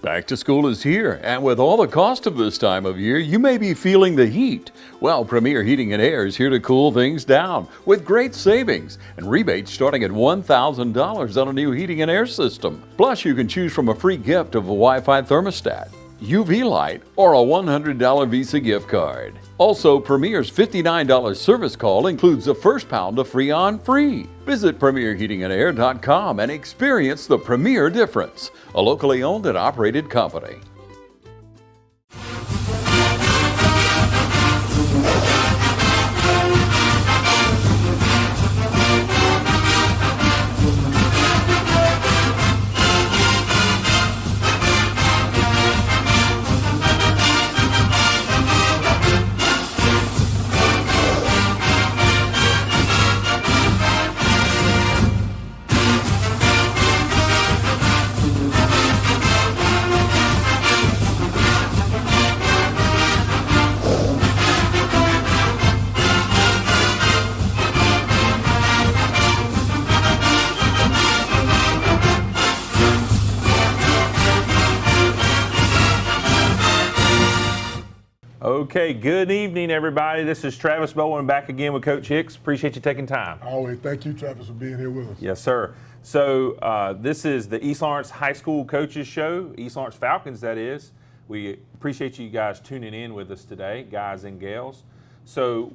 Back to school is here, and with all the cost of this time of year, you may be feeling the heat. Well, Premier Heating and Air is here to cool things down with great savings and rebates starting at $1,000 on a new heating and air system. Plus, you can choose from a free gift of a Wi-Fi thermostat, UV light, or a $100 Visa gift card. Also, Premier's $59 service call includes the first pound of Freon free. Visit PremierHeatingandAir.com and experience the Premier difference, a locally owned and operated company. Okay, good evening, everybody. This is Travis Bowen back again with Coach Hicks. Appreciate you taking time. Always. Thank you, Travis, for being here with us. Yes, sir. So this is the East Lawrence High School Coaches Show, East Lawrence Falcons, that is. We appreciate you guys tuning in with us today, guys and gals. So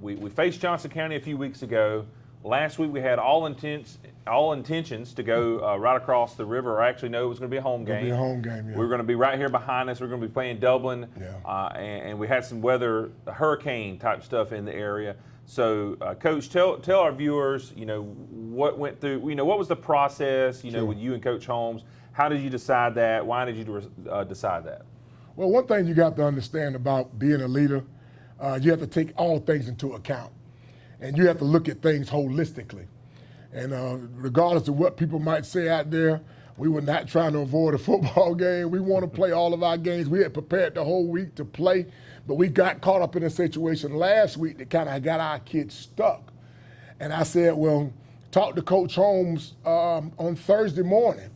we faced Johnson County a few weeks ago. Last week we had all intentions to go right across the river. Or actually, no, it was going to be a home game. It'll be a home game, yeah. We were going to be right here behind us. We're going to be playing Dublin. Yeah. And we had some weather, hurricane type stuff in the area. So, Coach, tell our viewers, what went through, what was the process, Sure. with you and Coach Holmes? How did you decide that? Why did you decide that? Well, one thing you got to understand about being a leader, you have to take all things into account. And you have to look at things holistically. And regardless of what people might say out there, we were not trying to avoid a football game. We want to play all of our games. We had prepared the whole week to play, but we got caught up in a situation last week that kind of got our kids stuck. And I said, well, talk to Coach Holmes on Thursday morning.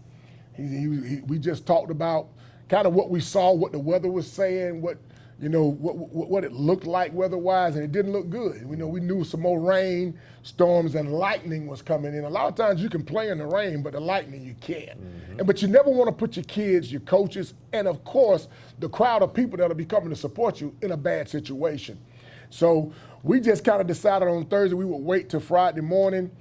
We just talked about kind of what we saw, what the weather was saying, what it looked like weather-wise, and it didn't look good. We knew some more rain, storms, and lightning was coming in. A lot of times you can play in the rain, but the lightning you can't. Mm-hmm. But you never want to put your kids, your coaches, and of course, the crowd of people that will be coming to support you in a bad situation. So we just kind of decided on Thursday we would wait till Friday morning.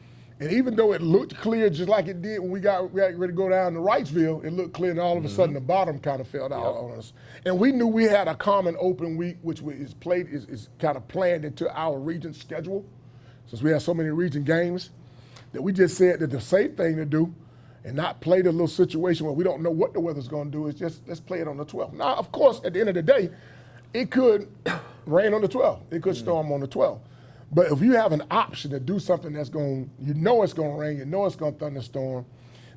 And even though it looked clear just like it did when we got ready to go down to Wrightsville, it looked clear, and all of a sudden the bottom kind of fell out on us. And we knew we had a common open week, which is kind of planned into our region schedule, since we have so many region games, that we just said that the safe thing to do and not play the little situation where we don't know what the weather's going to do is just let's play it on the 12th. Now, of course, at the end of the day, it could rain on the 12th. It could storm on the 12th. But if you have an option to do something it's going to rain, it's going to thunderstorm,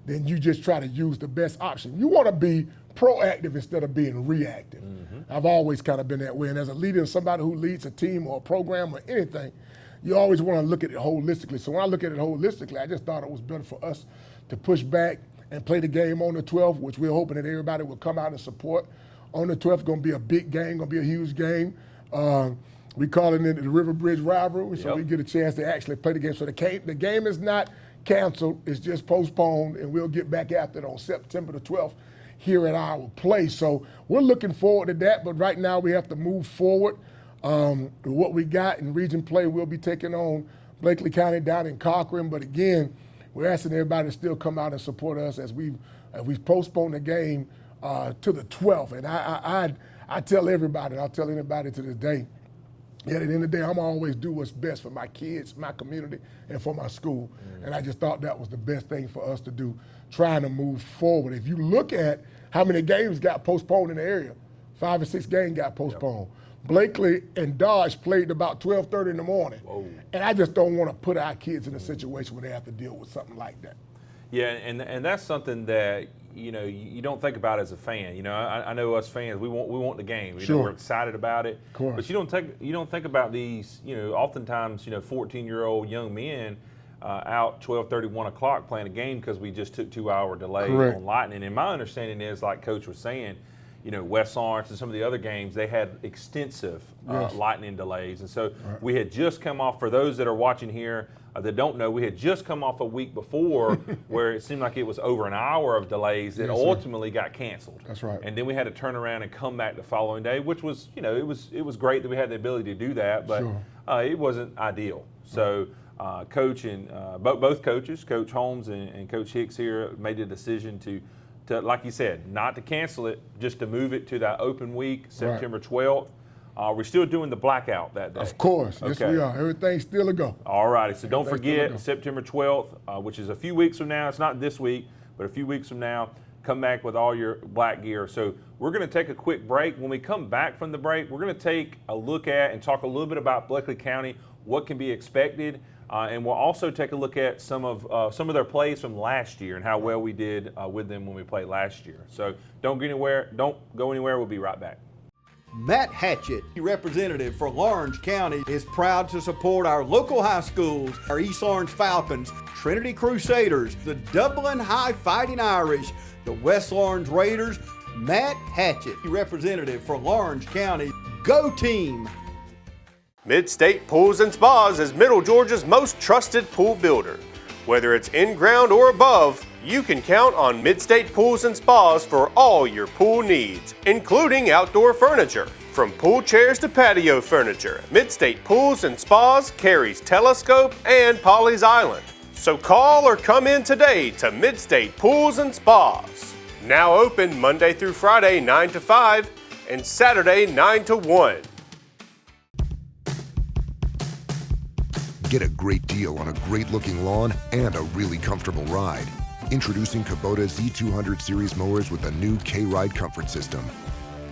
then you just try to use the best option. You want to be proactive instead of being reactive. Mm-hmm. I've always kind of been that way. And as a leader and somebody who leads a team or a program or anything, you always want to look at it holistically. So when I look at it holistically, I just thought it was better for us to push back and play the game on the 12th, which we're hoping that everybody will come out and support. On the 12th, going to be a big game, going to be a huge game. We call it the River Bridge rivalry, so we get a chance to actually play the game. So the game is not canceled, it's just postponed, and we'll get back after it on September the 12th here at our place. So we're looking forward to that, but right now we have to move forward. What we got in region play, we'll be taking on Blakely County down in Cochran, but again, we're asking everybody to still come out and support us as we've postponed the game to the 12th. And I tell everybody, and I'll tell anybody to this day, at the end of the day, I'm always do what's best for my kids, my community, and for my school. Mm-hmm. And I just thought that was the best thing for us to do, trying to move forward. If you look at how many games got postponed in the area, 5 or 6 games got postponed. Yep. Blakely and Dodge played about 12:30 in the morning. Whoa. And I just don't want to put our kids in a situation where they have to deal with something like that. Yeah, and that's something that you don't think about as a fan. I know us fans, we want the game. We're excited about it. But you don't think about these. Oftentimes 14-year-old young men out 12:30, 1 o'clock playing a game because we just took 2-hour delay Correct. on Lightning. And my understanding is, like Coach was saying, West Lawrence and some of the other games, they had extensive Yes. lightning delays. And so we had just come off, for those that are watching here that don't know, we had just come off a week before where it seemed like it was over an hour of delays that Yes, sir. ultimately got canceled. That's right. And then we had to turn around and come back the following day, which was, it was great that we had the ability to do that, but Sure. it wasn't ideal. So Coach and both coaches, Coach Holmes and Coach Hicks here, made the decision to, like you said, not to cancel it, just to move it to that open week, September 12th. We're still doing the blackout that day. Of course. Yes, Okay. we are. Everything's still a go. All righty. So don't Everything's still a forget, go. September 12th, which is a few weeks from now. It's not this week, but a few weeks from now, come back with all your black gear. So we're going to take a quick break. When we come back from the break, we're going to take a look at and talk a little bit about Bleckley County, what can be expected. And we'll also take a look at some of their plays from last year and how well we did with them when we played last year. So don't go anywhere. We'll be right back. Matt Hatchett, representative for Lawrence County, is proud to support our local high schools, our East Lawrence Falcons, Trinity Crusaders, the Dublin High Fighting Irish, the West Lawrence Raiders. Matt Hatchett, representative for Lawrence County. Go team! Mid-State Pools and Spas is Middle Georgia's most trusted pool builder. Whether it's in-ground or above, you can count on Mid-State Pools and Spas for all your pool needs, including outdoor furniture. From pool chairs to patio furniture, Mid-State Pools and Spas carries Telescope and Polly's Island. So call or come in today to Mid-State Pools and Spas. Now open Monday through Friday 9 to 5 and Saturday 9 to 1. Get a great deal on a great-looking lawn and a really comfortable ride. Introducing Kubota Z200 Series mowers with a new K-Ride comfort system.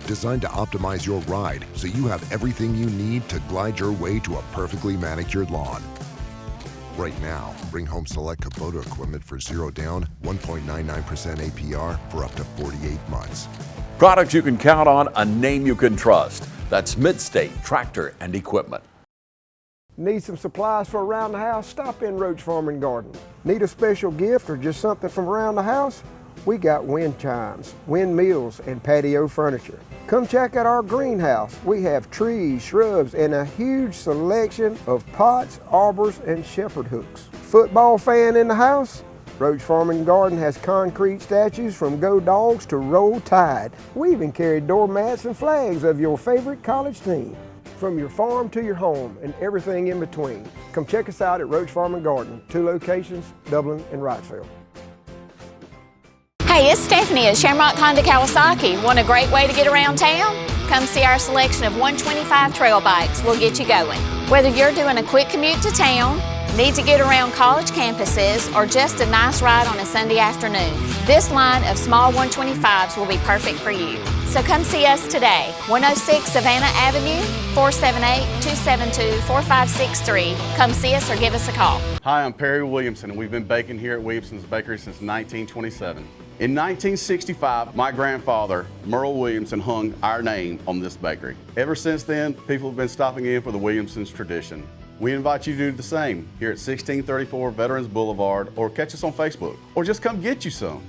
Designed to optimize your ride so you have everything you need to glide your way to a perfectly manicured lawn. Right now, bring home select Kubota equipment for 0 down, 1.99% APR for up to 48 months. Products you can count on, a name you can trust. That's Mid-State Tractor and Equipment. Need some supplies for around the house? Stop in Roach Farm and Garden. Need a special gift or just something from around the house? We got wind chimes, windmills, and patio furniture. Come check out our greenhouse. We have trees, shrubs, and a huge selection of pots, arbors, and shepherd hooks. Football fan in the house? Roach Farm and Garden has concrete statues from Go Dogs to Roll Tide. We even carry doormats and flags of your favorite college team. From your farm to your home and everything in between. Come check us out at Roach Farm and Garden, 2 locations, Dublin and Wrightsville. Hey, it's Stephanie at Shamrock Honda Kawasaki. Want a great way to get around town? Come see our selection of 125 trail bikes. We'll get you going. Whether you're doing a quick commute to town, need to get around college campuses, or just a nice ride on a Sunday afternoon, this line of small 125s will be perfect for you. So come see us today, 106 Savannah Avenue, 478-272-4563. Come see us or give us a call. Hi, I'm Perry Williamson, and we've been baking here at Williamson's Bakery since 1927. In 1965, my grandfather, Merle Williamson, hung our name on this bakery. Ever since then, people have been stopping in for the Williamson's tradition. We invite you to do the same here at 1634 Veterans Boulevard, or catch us on Facebook, or just come get you some.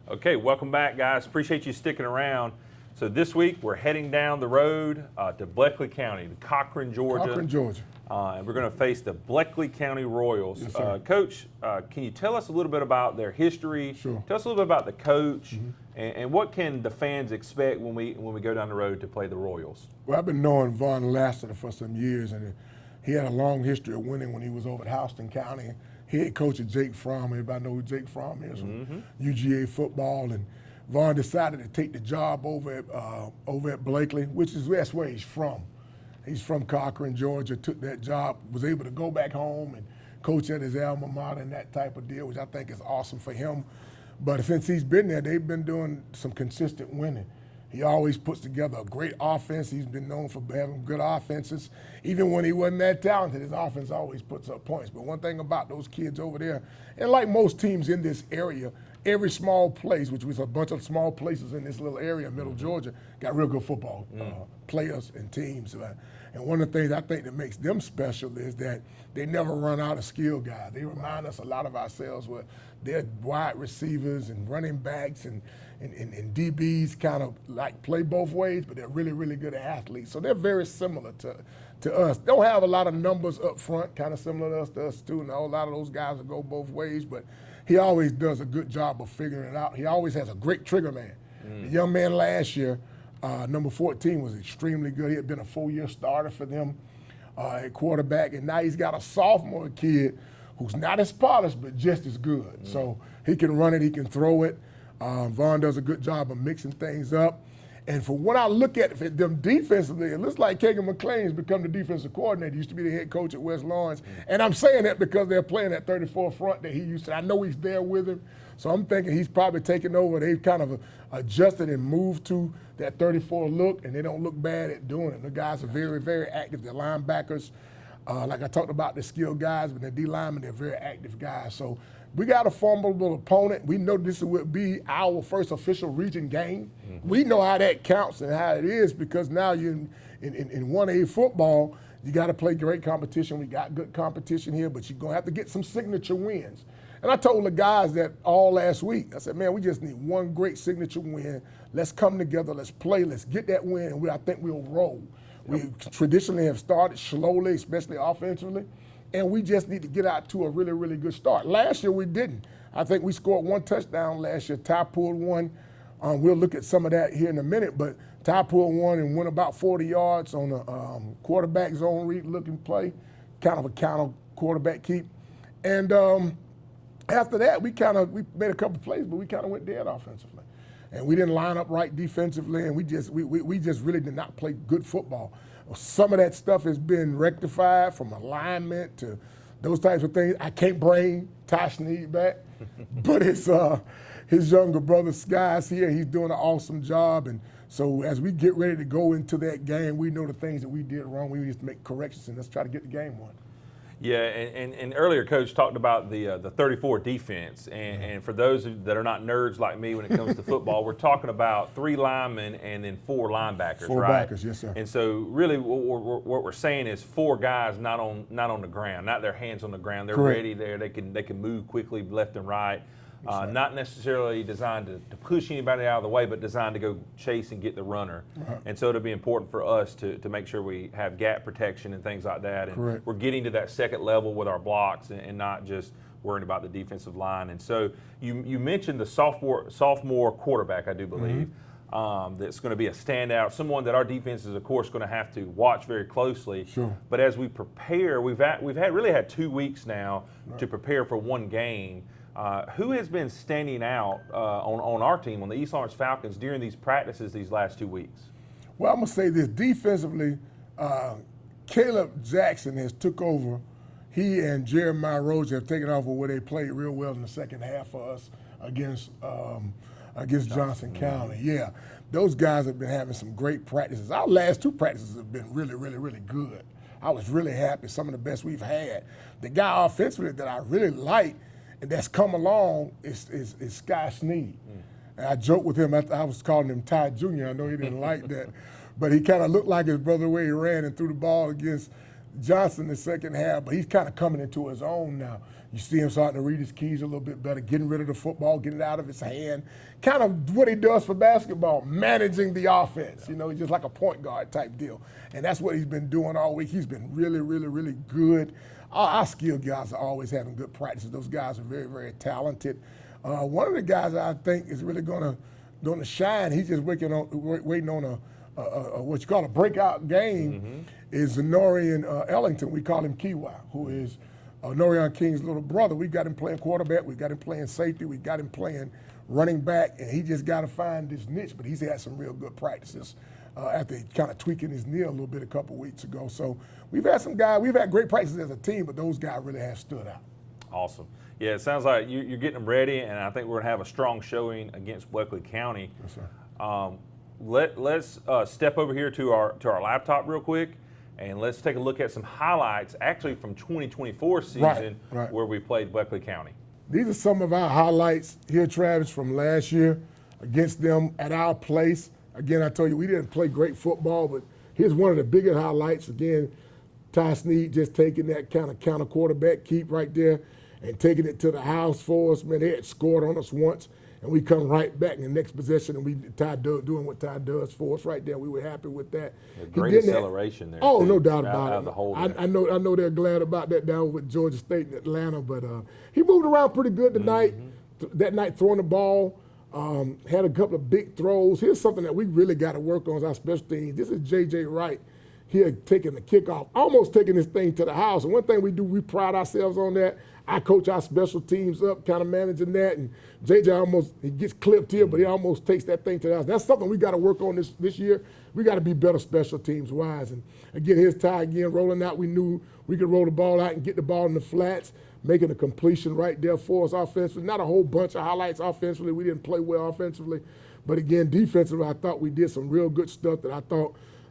Okay, welcome back, guys. Appreciate you sticking around. So this week we're heading down the road to Bleckley County, to Cochran, Georgia. Cochran, Georgia. And we're going to face the Bleckley County Royals. Yes, sir. Coach, can you tell us a little bit about their history? Sure. Tell us a little bit about the coach, and what can the fans expect when we go down the road to play the Royals? Well, I've been knowing Von Lassiter for some years, and he had a long history of winning when he was over at Houston County. Head coach of Jake Fromm. Everybody know who Jake Fromm is from UGA football. And Von decided to take the job over at Bleckley, that's where he's from. He's from Cochran, Georgia, took that job, was able to go back home and coach at his alma mater and that type of deal, which I think is awesome for him. But since he's been there, they've been doing some consistent winning. He always puts together a great offense. He's been known for having good offenses. Even when he wasn't that talented, his offense always puts up points. But one thing about those kids over there, and like most teams in this area, every small place, which was a bunch of small places in this little area in Middle Georgia, got real good football players and teams. And one of the things I think that makes them special is that they never run out of skill guys. They remind us a lot of ourselves where they're wide receivers and running backs and DBs kind of like play both ways, but they're really, really good athletes. So they're very similar to us. Don't have a lot of numbers up front, kind of similar to us too. And a lot of those guys will go both ways, but he always does a good job of figuring it out. He always has a great trigger man. The young man last year, number 14, was extremely good. He had been a 4-year starter for them at quarterback, and now he's got a sophomore kid who's not as polished, but just as good. So he can run it, he can throw it. Vaughn does a good job of mixing things up. And for what I look at them defensively, it looks like Kagan McClain's become the defensive coordinator. He used to be the head coach at West Lawrence. And I'm saying that because they're playing that 34 front that he used to. I know he's there with him. So I'm thinking he's probably taken over. They've kind of adjusted and moved to that 34 look, and they don't look bad at doing it. The guys are very, very active. They're linebackers. Like I talked about, the skilled guys, but the D linemen, they're very active guys. So we got a formidable opponent. We know this will be our first official region game. We know how that counts and how it is because now you're in 1A football, you got to play great competition. We got good competition here, but you're going to have to get some signature wins. And I told the guys that all last week. I said, man, we just need one great signature win. Let's come together. Let's play. Let's get that win, and I think we'll roll. We traditionally have started slowly, especially offensively, and we just need to get out to a really, really good start. Last year we didn't. I think we scored 1 touchdown last year. Ty pulled one. We'll look at some of that here in a minute, but Ty pulled one and went about 40 yards on a quarterback zone read looking play, kind of a counter quarterback keep. And after that, we made a couple plays, but we kind of went dead offensively. And we didn't line up right defensively, and we just really did not play good football. Some of that stuff has been rectified from alignment to those types of things. I can't bring Ty Sneed back, but it's his younger brother Sky's here. He's doing an awesome job, and so as we get ready to go into that game, we know the things that we did wrong. We need to make corrections, and let's try to get the game won. Yeah, and earlier Coach talked about the 34 defense, and for those that are not nerds like me when it comes to football, we're talking about 3 linemen and then 4 linebackers, 4 right? backers, yes, sir. And so really what we're saying is 4 guys not on the ground, not their hands on the ground. They're Correct. ready there. They can move quickly left and right. Not necessarily designed to push anybody out of the way, but designed to go chase and get the runner. And so it'll be important for us to make sure we have gap protection and things like that. And Correct. we're getting to that second level with our blocks and not just worrying about the defensive line. And so you mentioned the sophomore quarterback, I do believe, that's going to be a standout, someone that our defense is, of course, going to have to watch very closely. Sure. But as we prepare, we've really had 2 weeks now to prepare for one game. Who has been standing out on our team, on the East Lawrence Falcons, during these practices these last 2 weeks? Well, I'm going to say this. Defensively, Caleb Jackson has took over. He and Jeremiah Rhodes have taken over where they played real well in the second half for us against Johnson County. Yeah, those guys have been having some great practices. Our last 2 practices have been really, really, really good. I was really happy, some of the best we've had. The guy offensively that I really like and that's come along is Sky Sneed. And I joked with him, I was calling him Ty Jr. I know he didn't like that, but he kind of looked like his brother the way he ran and threw the ball against Johnson in the second half, but he's kind of coming into his own now. You see him starting to read his keys a little bit better, getting rid of the football, getting it out of his hand, kind of what he does for basketball, managing the offense. You know, he's just like a point guard type deal. And that's what he's been doing all week. He's been really, really, really good. Our skilled guys are always having good practices. Those guys are very, very talented. One of the guys I think is really going to shine, he's just waiting on a what you call a breakout game, is Norian Ellington. We call him Kiwa, who is Norian King's little brother. We've got him playing quarterback. We've got him playing safety. We've got him playing running back, and he just got to find this niche, but he's had some real good practices after kind of tweaking his knee a little bit a couple weeks ago. So we've had some guys, we've had great practices as a team, but those guys really have stood out. Awesome. Yeah, it sounds like you're getting them ready, and I think we're going to have a strong showing against Bleckley County. Yes, sir. Let's step over here to our laptop real quick, and let's take a look at some highlights actually from 2024 season right. where we played Bleckley County. These are some of our highlights here, Travis, from last year against them at our place. Again, I told you we didn't play great football, but here's one of the bigger highlights. Again, Ty Snead just taking that kind of counter quarterback keep right there and taking it to the house for us. Man, they had scored on us once, and we come right back in the next possession, and Ty doing what Ty does for us right there. We were happy with that. A great acceleration there. Oh, too, no doubt out about of the hole there. it. I know they're glad about that down with Georgia State and Atlanta, but he moved around pretty good tonight. That night throwing the ball, had a couple of big throws. Here's something that we really got to work on as our special teams. This is J.J. Wright here taking the kickoff, almost taking this thing to the house. And one thing we do, we pride ourselves on that. I coach our special teams up, kind of managing that, and JJ he gets clipped here, but he almost takes that thing to the house. That's something we got to work on this year. We got to be better special teams wise. And again, here's Ty again rolling out. We knew we could roll the ball out and get the ball in the flats, making a completion right there for us offensively. Not a whole bunch of highlights offensively. We didn't play well offensively, but again, defensively, I thought we did some real good stuff that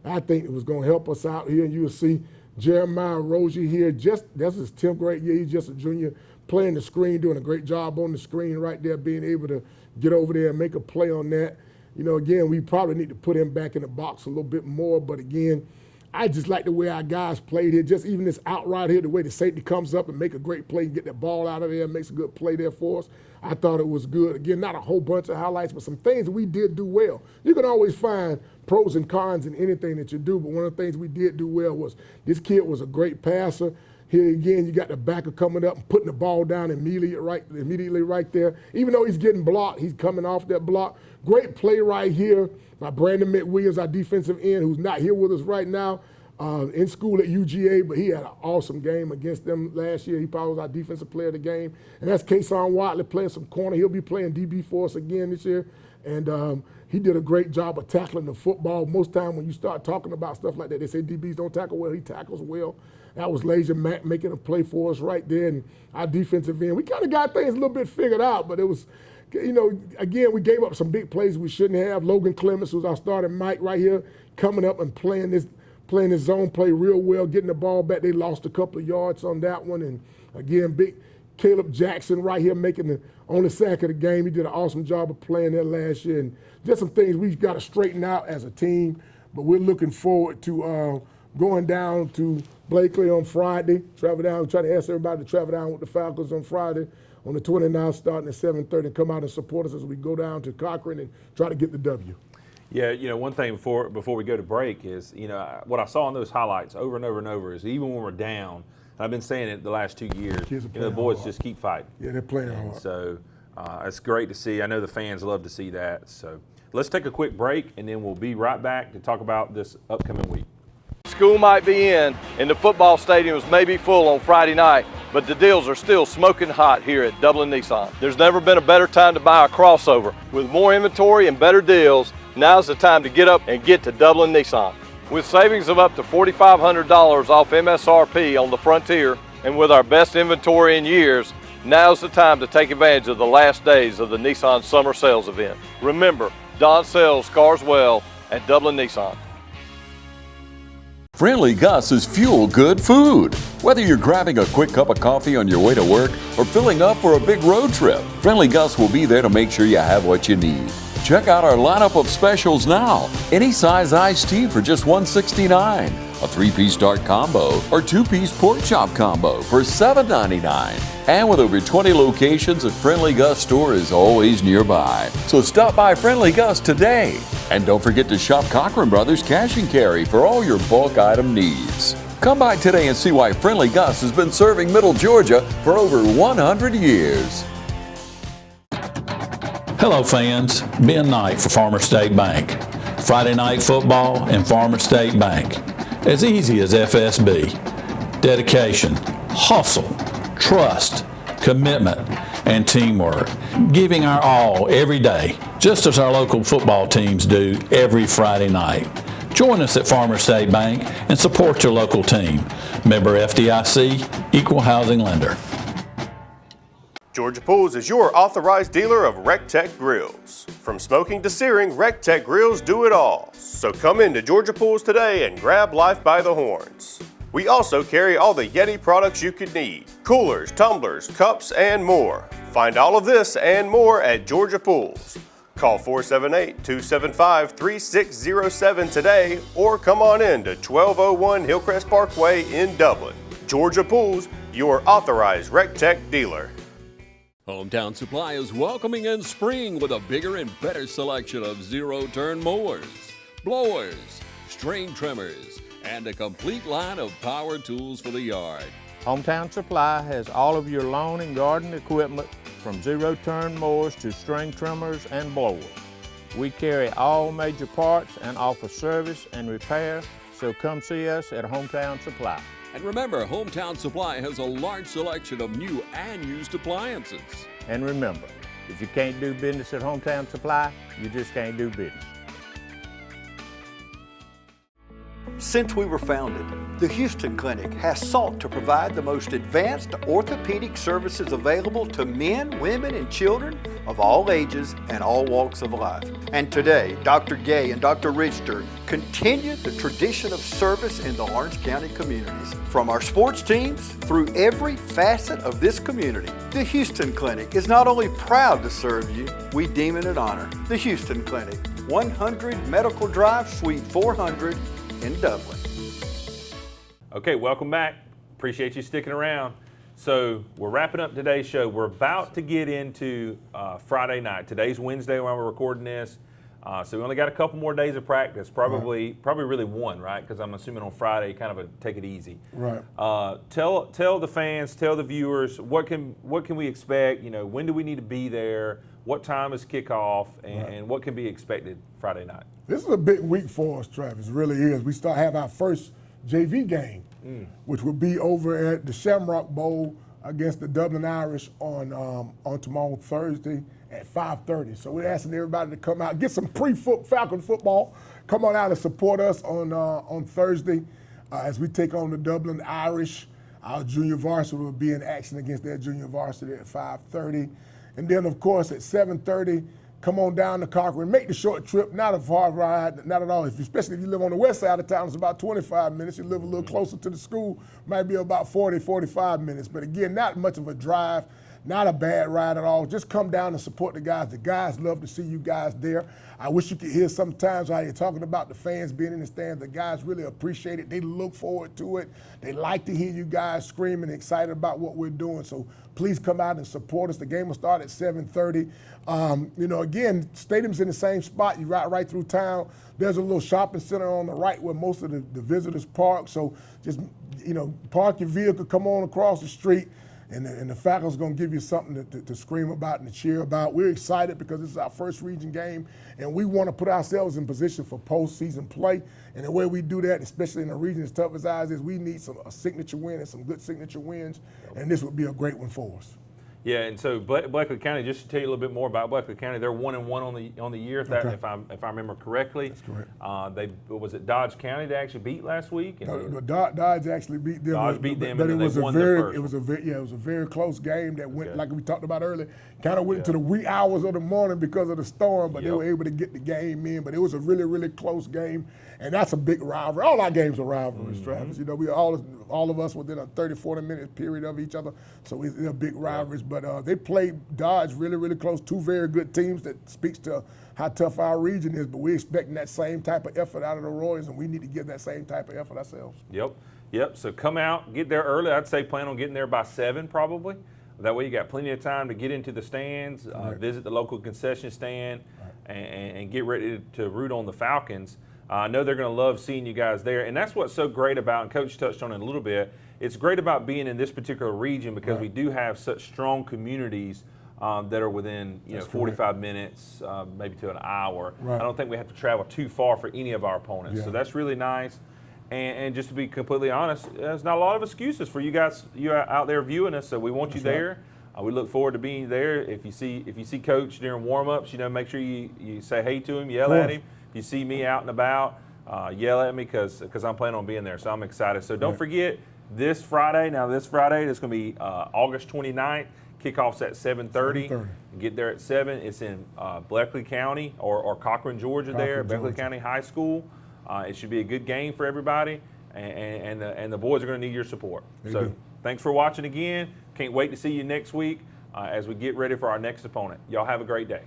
I think it was going to help us out here. And you'll see Jeremiah Rozier here, that's his 10th grade year. He's just a junior, playing the screen, doing a great job on the screen right there, being able to get over there and make a play on that. You know, again, we probably need to put him back in the box a little bit more, but again, I just like the way our guys played here. Just even this out right here, the way the safety comes up and make a great play and get that ball out of there, makes a good play there for us. I thought it was good. Again, not a whole bunch of highlights, but some things that we did do well. You can always find pros and cons in anything that you do, but one of the things we did do well was this kid was a great passer. Here again, you got the backer coming up and putting the ball down immediately right there. Even though he's getting blocked, he's coming off that block. Great play right here by Brandon McWilliams, our defensive end, who's not here with us right now, in school at UGA, but he had an awesome game against them last year. He probably was our defensive player of the game. And that's Kason Watley playing some corner. He'll be playing DB for us again this year. And he did a great job of tackling the football. Most time when you start talking about stuff like that, they say DBs don't tackle well. He tackles well. That was Laser Mack making a play for us right there. And our defensive end, we kind of got things a little bit figured out, but it was, you know, again, we gave up some big plays we shouldn't have. Logan Clemens, who's our starting Mike right here, coming up and playing his zone play real well, getting the ball back. They lost a couple of yards on that one. And again, big Caleb Jackson right here making the only sack of the game. He did an awesome job of playing there last year. And just some things we've got to straighten out as a team. But we're looking forward to going down to Blakely on Friday. Travel down, try to ask everybody to travel down with the Falcons on Friday on the 29th, starting at 7:30, and come out and support us as we go down to Cochran and try to get the W. Yeah, you know, one thing before we go to break is, you know, what I saw in those highlights over and over and over is even when we're down, and I've been saying it the last 2 years, you know, the boys just keep fighting. Yeah, they're playing hard. So it's great to see. I know the fans love to see that. So let's take a quick break, and then we'll be right back to talk about this upcoming week. School might be in and the football stadiums may be full on Friday night, but the deals are still smoking hot here at Dublin Nissan. There's never been a better time to buy a crossover. With more inventory and better deals, now's the time to get up and get to Dublin Nissan. With savings of up to $4,500 off MSRP on the Frontier, and with our best inventory in years, now's the time to take advantage of the last days of the Nissan Summer Sales event. Remember, Don sells cars well at Dublin Nissan. Friendly Gus is fuel good food. Whether you're grabbing a quick cup of coffee on your way to work or filling up for a big road trip, Friendly Gus will be there to make sure you have what you need. Check out our lineup of specials now. Any size iced tea for just $1.69, a 3-piece dark combo or 2-piece pork chop combo for $7.99. And with over 20 locations, a Friendly Gus store is always nearby. So stop by Friendly Gus today. And don't forget to shop Cochran Brothers Cash and Carry for all your bulk item needs. Come by today and see why Friendly Gus has been serving Middle Georgia for over 100 years. Hello fans, Ben Knight for Farmer State Bank. Friday night football and Farmer State Bank. As easy as FSB. Dedication, hustle, trust, commitment, and teamwork. Giving our all every day, just as our local football teams do every Friday night. Join us at Farmer State Bank and support your local team. Member FDIC, Equal Housing Lender. Georgia Pools is your authorized dealer of RecTech grills. From smoking to searing, RecTech grills do it all. So come into Georgia Pools today and grab life by the horns. We also carry all the Yeti products you could need: coolers, tumblers, cups, and more. Find all of this and more at Georgia Pools. Call 478-275-3607 today or come on in to 1201 Hillcrest Parkway in Dublin. Georgia Pools, your authorized RecTech dealer. Hometown Supply is welcoming in spring with a bigger and better selection of zero-turn mowers, blowers, string trimmers, and a complete line of power tools for the yard. Hometown Supply has all of your lawn and garden equipment from zero-turn mowers to string trimmers and blowers. We carry all major parts and offer service and repair, so come see us at Hometown Supply. And remember, Hometown Supply has a large selection of new and used appliances. And remember, if you can't do business at Hometown Supply, you just can't do business. Since we were founded, the Houston Clinic has sought to provide the most advanced orthopedic services available to men, women, and children of all ages and all walks of life. And today, Dr. Gay and Dr. Richter continue the tradition of service in the Lawrence County communities. From our sports teams through every facet of this community, the Houston Clinic is not only proud to serve you, we deem it an honor. The Houston Clinic, 100 Medical Drive, Suite 400, in Dublin. Okay, welcome back. Appreciate you sticking around. So we're wrapping up today's show. We're about to get into Friday night. Today's Wednesday when we're recording this. So we only got a couple more days of practice, probably really one, right? Because I'm assuming on Friday, kind of take it easy. Right. Tell the fans, tell the viewers, what can we expect? You know, when do we need to be there? What time is kickoff, and what can be expected Friday night? This is a big week for us, Travis. It really is. We have our first JV game, which will be over at the Shamrock Bowl against the Dublin Irish on tomorrow, Thursday at 5:30. So we're asking everybody to come out, get some pre-Falcon football. Come on out and support us on Thursday as we take on the Dublin Irish. Our junior varsity will be in action against their junior varsity at 5:30. And then, of course, at 7:30, come on down to Cochran. Make the short trip, not a far ride, not at all. Especially if you live on the west side of town, it's about 25 minutes. You live a little closer to the school, might be about 40, 45 minutes. But again, not much of a drive, not a bad ride at all. Just come down and support the guys. The guys love to see you guys there. I wish you could hear sometimes how you're talking about the fans being in the stands. The guys really appreciate it. They look forward to it. They like to hear you guys screaming, excited about what we're doing. So please come out and support us. The game will start at 7:30. Again, stadium's in the same spot. You ride right through town. There's a little shopping center on the right where most of the visitors park. So just, park your vehicle, come on across the street. And the Falcons going to give you something to scream about and to cheer about. We're excited because this is our first region game, and we want to put ourselves in position for postseason play. And the way we do that, especially in a region as tough as ours is, we need a signature win and some good signature wins, and this would be a great one for us. Yeah, and so Bleckley County, just to tell you a little bit more about Bleckley County, they're 1-1 on the year, if I remember correctly. That's correct. Was it Dodge County they actually beat last week? Dodge actually beat them. Dodge beat them, but and it was they won their first. It was a very close game that went, like we talked about earlier, kind of went into the wee hours of the morning because of the storm, but they were able to get the game in. But it was a really, really close game, and that's a big rivalry. All our games are rivalries, Travis. We all of us within a 30, 40-minute period of each other, so they're big rivalries. But they played Dodge really, really close. Two very good teams that speaks to how tough our region is, but we're expecting that same type of effort out of the Royals, and we need to give that same type of effort ourselves. Yep. So come out, get there early. I'd say plan on getting there by 7 probably. That way you got plenty of time to get into the stands, visit the local concession stand, and get ready to root on the Falcons. I know they're going to love seeing you guys there, and that's what's so great about, and Coach touched on it a little bit, it's great about being in this particular region because we do have such strong communities that are within 45 minutes, maybe to an hour. I don't think we have to travel too far for any of our opponents, so that's really nice. And just to be completely honest, there's not a lot of excuses for you guys. You're out there viewing us, so we want you there. We look forward to being there. If you see Coach during warm-ups, make sure you say hey to him, yell at him. If you see me out and about, yell at me because I'm planning on being there. So I'm excited. So don't forget this Friday. Now this Friday, it's going to be August 29th. Kickoff's at 7:30. Get there at 7. It's in Bleckley County or Cochran, Georgia. Bleckley County High School. It should be a good game for everybody. and the boys are going to need your support. They So do. thanks for watching again. Can't wait to see you next week as we get ready for our next opponent. Y'all have a great day.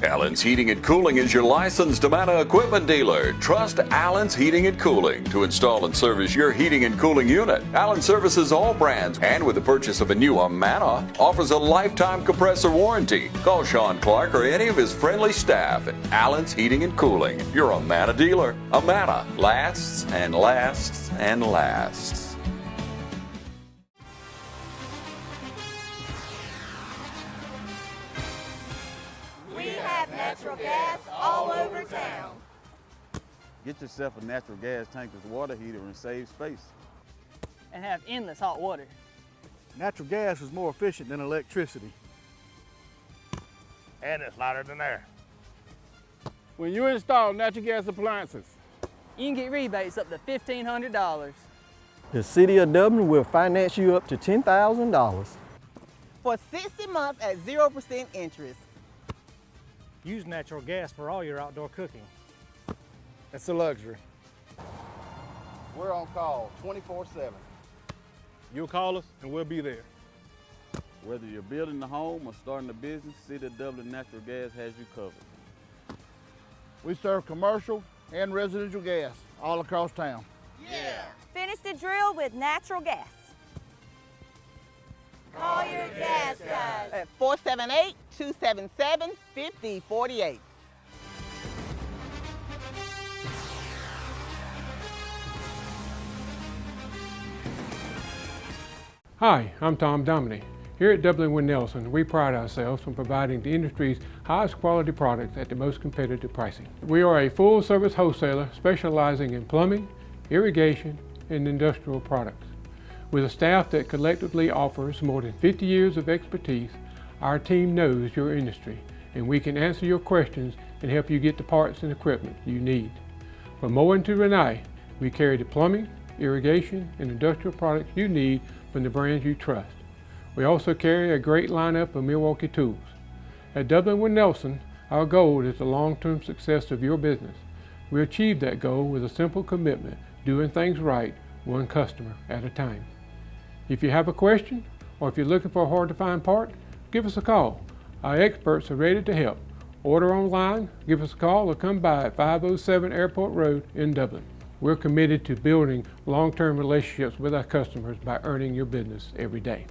Allen's Heating and Cooling is your licensed Amana equipment dealer. Trust Allen's Heating and Cooling to install and service your heating and cooling unit. Allen services all brands, and with the purchase of a new Amana, offers a lifetime compressor warranty. Call Sean Clark or any of his friendly staff at Allen's Heating and Cooling, your Amana dealer. Amana lasts and lasts and lasts. Natural gas all over town. Get yourself a natural gas tankless water heater and save space. And have endless hot water. Natural gas is more efficient than electricity. And it's lighter than air. When you install natural gas appliances, You can get rebates up to $1,500. The City of Dublin will finance you up to $10,000. For 60 months at 0% interest. Use natural gas for all your outdoor cooking. it's a luxury. We're on call 24/7. You'll call us and we'll be there. Whether you're building a home or starting a business, City of Dublin Natural Gas has you covered. We serve commercial and residential gas all across town. Yeah. Finish the drill with natural gas. Call your gas guys at 478-277-5048. Hi, I'm Tom Dominy. Here at Dublin Wind Nelson, we pride ourselves on providing the industry's highest quality products at the most competitive pricing. We are a full-service wholesaler specializing in plumbing, irrigation, and industrial products. With a staff that collectively offers more than 50 years of expertise, our team knows your industry, and we can answer your questions and help you get the parts and equipment you need. From Moen to Renee, we carry the plumbing, irrigation, and industrial products you need from the brands you trust. We also carry a great lineup of Milwaukee tools. At Dublin Wind Nelson, our goal is the long-term success of your business. We achieve that goal with a simple commitment, doing things right, one customer at a time. If you have a question, or if you're looking for a hard-to-find part, give us a call. Our experts are ready to help. Order online, give us a call, or come by at 507 Airport Road in Dublin. We're committed to building long-term relationships with our customers by earning your business every day.